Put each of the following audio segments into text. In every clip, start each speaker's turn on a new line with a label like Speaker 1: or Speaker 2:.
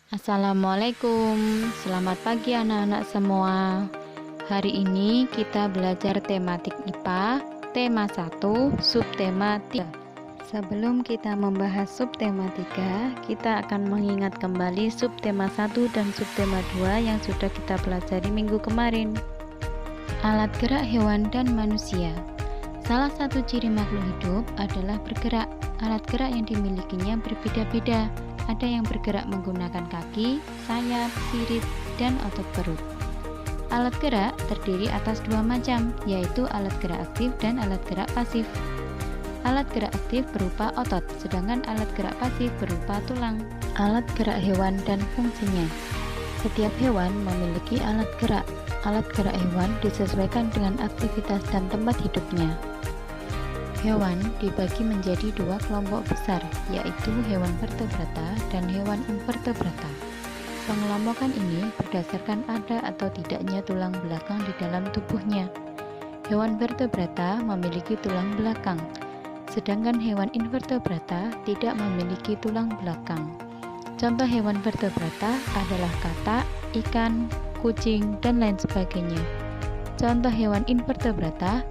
Speaker 1: Assalamualaikum, selamat pagi anak-anak semua. Hari ini kita belajar tematik IPA, tema 1, subtema 3. Sebelum kita membahas subtema 3, kita akan mengingat kembali subtema 1 dan subtema 2 yang sudah kita pelajari minggu kemarin. Alat gerak hewan dan manusia. Salah satu ciri makhluk hidup adalah bergerak. Alat gerak yang dimilikinya berbeda-beda. Ada yang bergerak menggunakan kaki, sayap, sirip, dan otot perut. Alat gerak terdiri atas dua macam, yaitu alat gerak aktif dan alat gerak pasif. Alat gerak aktif berupa otot, sedangkan alat gerak pasif berupa tulang. Alat gerak hewan dan fungsinya. Setiap hewan memiliki alat gerak. Alat gerak hewan disesuaikan dengan aktivitas dan tempat hidupnya. Hewan dibagi menjadi dua kelompok besar, yaitu hewan vertebrata dan hewan invertebrata. Pengelompokan ini berdasarkan ada atau tidaknya tulang belakang di dalam tubuhnya. Hewan vertebrata memiliki tulang belakang, sedangkan hewan invertebrata tidak memiliki tulang belakang. Contoh hewan vertebrata adalah katak, ikan, kucing, dan lain sebagainya. Contoh hewan invertebrata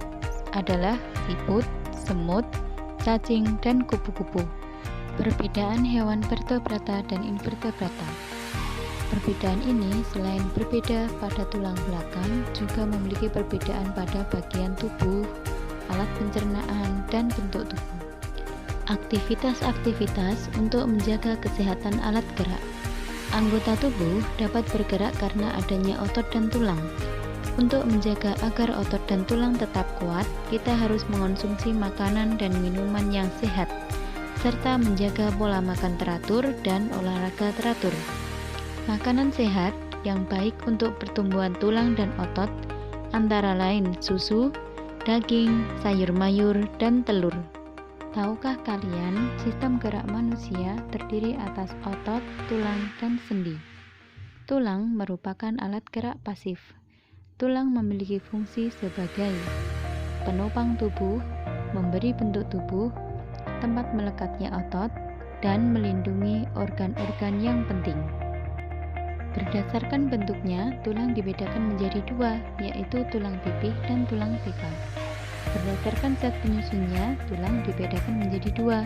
Speaker 1: adalah siput, semut, cacing, dan kupu-kupu. Perbedaan hewan vertebrata dan invertebrata. Perbedaan ini selain berbeda pada tulang belakang, juga memiliki perbedaan pada bagian tubuh, alat pencernaan, dan bentuk tubuh. Aktivitas-aktivitas untuk menjaga kesehatan alat gerak. Anggota tubuh dapat bergerak karena adanya otot dan tulang. Untuk menjaga agar otot dan tulang tetap kuat, kita harus mengonsumsi makanan dan minuman yang sehat, serta menjaga pola makan teratur dan olahraga teratur. Makanan sehat yang baik untuk pertumbuhan tulang dan otot antara lain susu, daging, sayur mayur, dan telur. Tahukah kalian, sistem gerak manusia terdiri atas otot, tulang, dan sendi. Tulang merupakan alat gerak pasif. Tulang memiliki fungsi sebagai penopang tubuh, memberi bentuk tubuh, tempat melekatnya otot, dan melindungi organ-organ yang penting. Berdasarkan bentuknya, tulang dibedakan menjadi dua, yaitu tulang pipih dan tulang pipa. Berdasarkan zat penyusunnya, tulang dibedakan menjadi dua,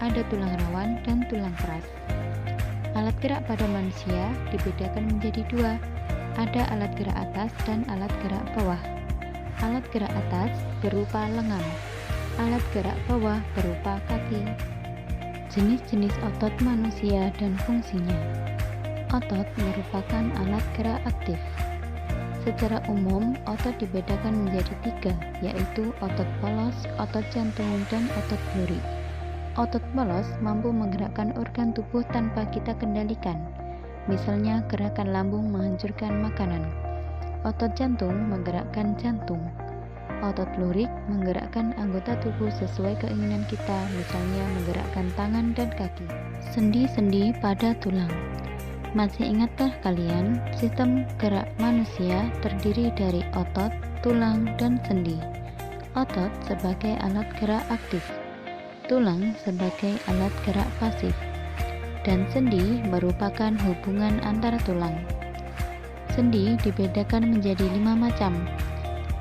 Speaker 1: ada tulang rawan dan tulang keras. Alat gerak pada manusia dibedakan menjadi dua, ada alat gerak atas dan alat gerak bawah. Alat gerak atas berupa lengan, alat gerak bawah berupa kaki. Jenis-jenis otot manusia dan fungsinya. Otot merupakan alat gerak aktif. Secara umum, otot dibedakan menjadi tiga, yaitu otot polos, otot jantung, dan otot duri. Otot polos mampu menggerakkan organ tubuh tanpa kita kendalikan. Misalnya gerakan lambung menghancurkan makanan. Otot jantung menggerakkan jantung. Otot lurik menggerakkan anggota tubuh sesuai keinginan kita, misalnya menggerakkan tangan dan kaki. Sendi-sendi pada tulang. Masih ingatkah kalian, sistem gerak manusia terdiri dari otot, tulang, dan sendi. Otot sebagai alat gerak aktif, tulang sebagai alat gerak pasif, dan sendi merupakan hubungan antara tulang. Sendi dibedakan menjadi 5 macam.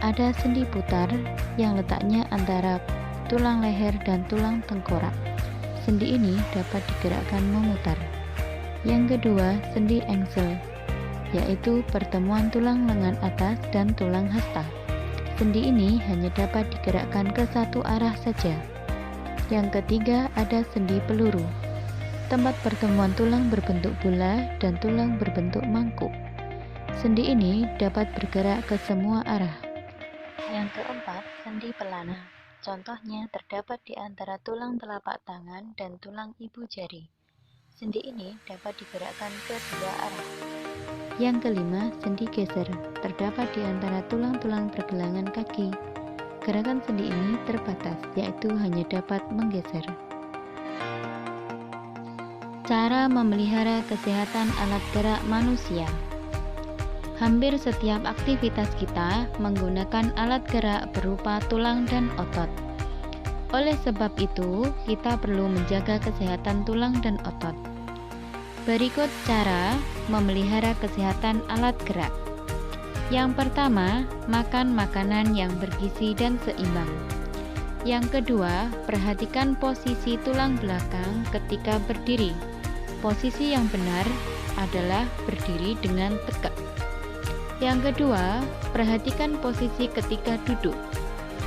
Speaker 1: Ada sendi putar yang letaknya antara tulang leher dan tulang tengkorak. Sendi ini dapat digerakkan memutar. Yang kedua, sendi engsel, yaitu pertemuan tulang lengan atas dan tulang hasta. Sendi ini hanya dapat digerakkan ke satu arah saja. Yang ketiga, ada sendi peluru, tempat pertemuan tulang berbentuk bola dan tulang berbentuk mangkuk. Sendi ini dapat bergerak ke semua arah. Yang keempat, sendi pelana. Contohnya terdapat di antara tulang telapak tangan dan tulang ibu jari. Sendi ini dapat digerakkan ke dua arah. Yang kelima, sendi geser. Terdapat di antara tulang-tulang pergelangan kaki. Gerakan sendi ini terbatas, yaitu hanya dapat menggeser. Cara memelihara kesehatan alat gerak manusia. Hampir setiap aktivitas kita menggunakan alat gerak berupa tulang dan otot. Oleh sebab itu, kita perlu menjaga kesehatan tulang dan otot. Berikut cara memelihara kesehatan alat gerak. Yang pertama, makan makanan yang bergizi dan seimbang. Yang kedua, perhatikan posisi tulang belakang ketika berdiri. Posisi yang benar adalah berdiri dengan tegak. Yang kedua, perhatikan posisi ketika duduk.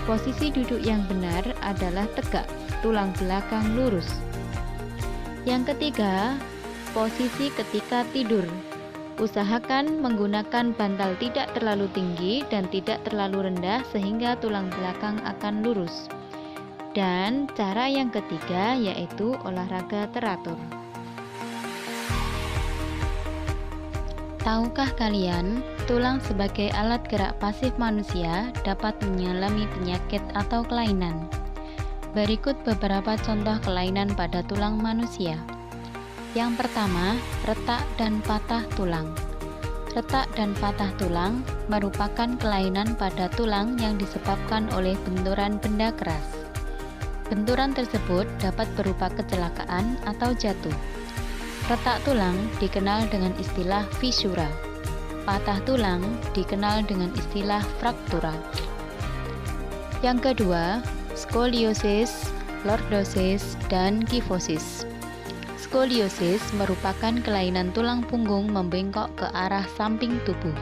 Speaker 1: Posisi duduk yang benar adalah tegak, tulang belakang lurus. Yang ketiga, posisi ketika tidur. Usahakan menggunakan bantal tidak terlalu tinggi dan tidak terlalu rendah sehingga tulang belakang akan lurus. Dan cara yang ketiga yaitu olahraga teratur. Tahukah kalian, tulang sebagai alat gerak pasif manusia dapat mengalami penyakit atau kelainan? Berikut beberapa contoh kelainan pada tulang manusia. Yang pertama, retak dan patah tulang. Retak dan patah tulang merupakan kelainan pada tulang yang disebabkan oleh benturan benda keras. Benturan tersebut dapat berupa kecelakaan atau jatuh. Retak tulang dikenal dengan istilah fisura. Patah tulang dikenal dengan istilah fraktura. Yang kedua, skoliosis, lordosis, dan kifosis. Skoliosis merupakan kelainan tulang punggung membengkok ke arah samping tubuh.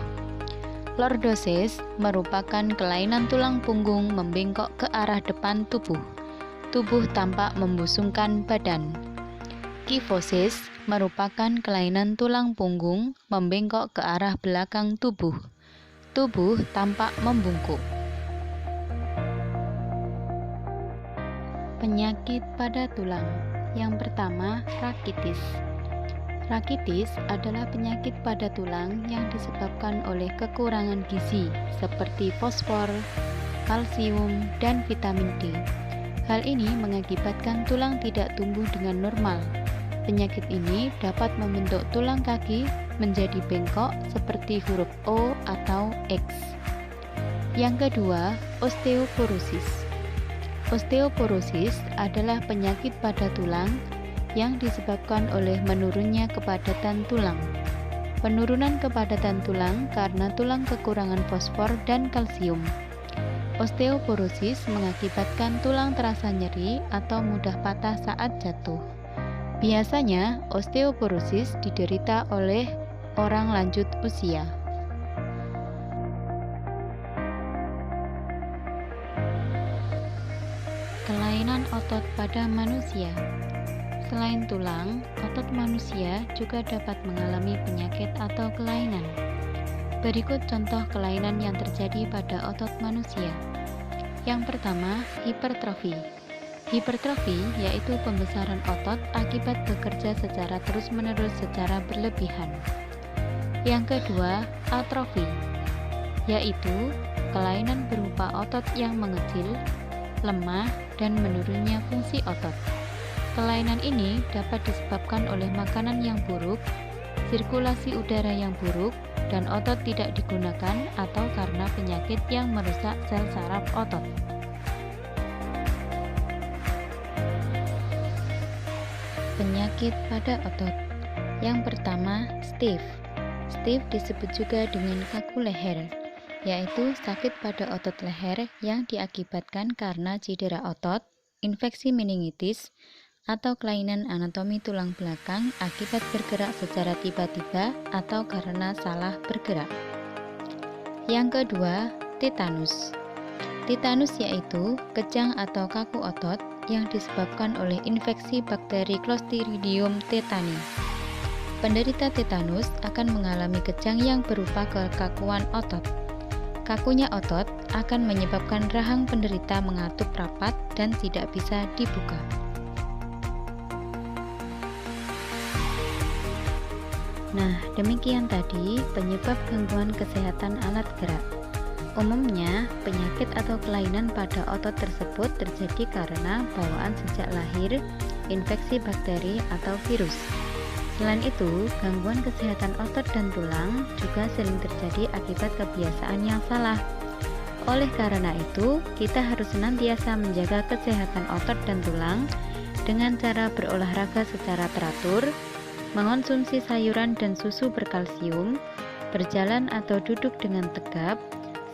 Speaker 1: Lordosis merupakan kelainan tulang punggung membengkok ke arah depan tubuh. Tubuh tampak membusungkan badan. Kifosis merupakan kelainan tulang punggung membengkok ke arah belakang tubuh. Tubuh tampak membungkuk. Penyakit pada tulang. Yang pertama, rakitis. Rakitis adalah penyakit pada tulang yang disebabkan oleh kekurangan gizi seperti fosfor, kalsium, dan vitamin D. Hal ini mengakibatkan tulang tidak tumbuh dengan normal. Penyakit ini dapat membentuk tulang kaki menjadi bengkok seperti huruf O atau X. Yang kedua, osteoporosis. Osteoporosis adalah penyakit pada tulang yang disebabkan oleh menurunnya kepadatan tulang. Penurunan kepadatan tulang karena tulang kekurangan fosfor dan kalsium. Osteoporosis mengakibatkan tulang terasa nyeri atau mudah patah saat jatuh. Biasanya, osteoporosis diderita oleh orang lanjut usia. Kelainan otot pada manusia. Selain tulang, otot manusia juga dapat mengalami penyakit atau kelainan. Berikut contoh kelainan yang terjadi pada otot manusia. Yang pertama, hipertrofi. Hipertrofi yaitu pembesaran otot akibat bekerja secara terus-menerus secara berlebihan. Yang kedua, atrofi, yaitu kelainan berupa otot yang mengecil, lemah, dan menurunnya fungsi otot. Kelainan ini dapat disebabkan oleh makanan yang buruk, sirkulasi udara yang buruk, dan otot tidak digunakan atau karena penyakit yang merusak sel saraf otot. Penyakit pada otot. Yang pertama, stiff. Stiff disebut juga dengan kaku leher, yaitu sakit pada otot leher yang diakibatkan karena cedera otot, infeksi meningitis, atau kelainan anatomi tulang belakang akibat bergerak secara tiba-tiba atau karena salah bergerak. Yang kedua, tetanus. Tetanus yaitu kejang atau kaku otot yang disebabkan oleh infeksi bakteri Clostridium tetani. Penderita tetanus akan mengalami kejang yang berupa kekakuan otot. Kakunya otot akan menyebabkan rahang penderita mengatup rapat dan tidak bisa dibuka. Nah, demikian tadi penyebab gangguan kesehatan alat gerak. Umumnya, penyakit atau kelainan pada otot tersebut terjadi karena bawaan sejak lahir, infeksi bakteri atau virus. Selain itu, gangguan kesehatan otot dan tulang juga sering terjadi akibat kebiasaan yang salah. Oleh karena itu, kita harus senantiasa menjaga kesehatan otot dan tulang dengan cara berolahraga secara teratur, mengonsumsi sayuran dan susu berkalsium, berjalan atau duduk dengan tegap,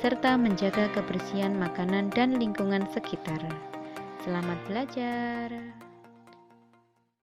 Speaker 1: serta menjaga kebersihan makanan dan lingkungan sekitar. Selamat belajar!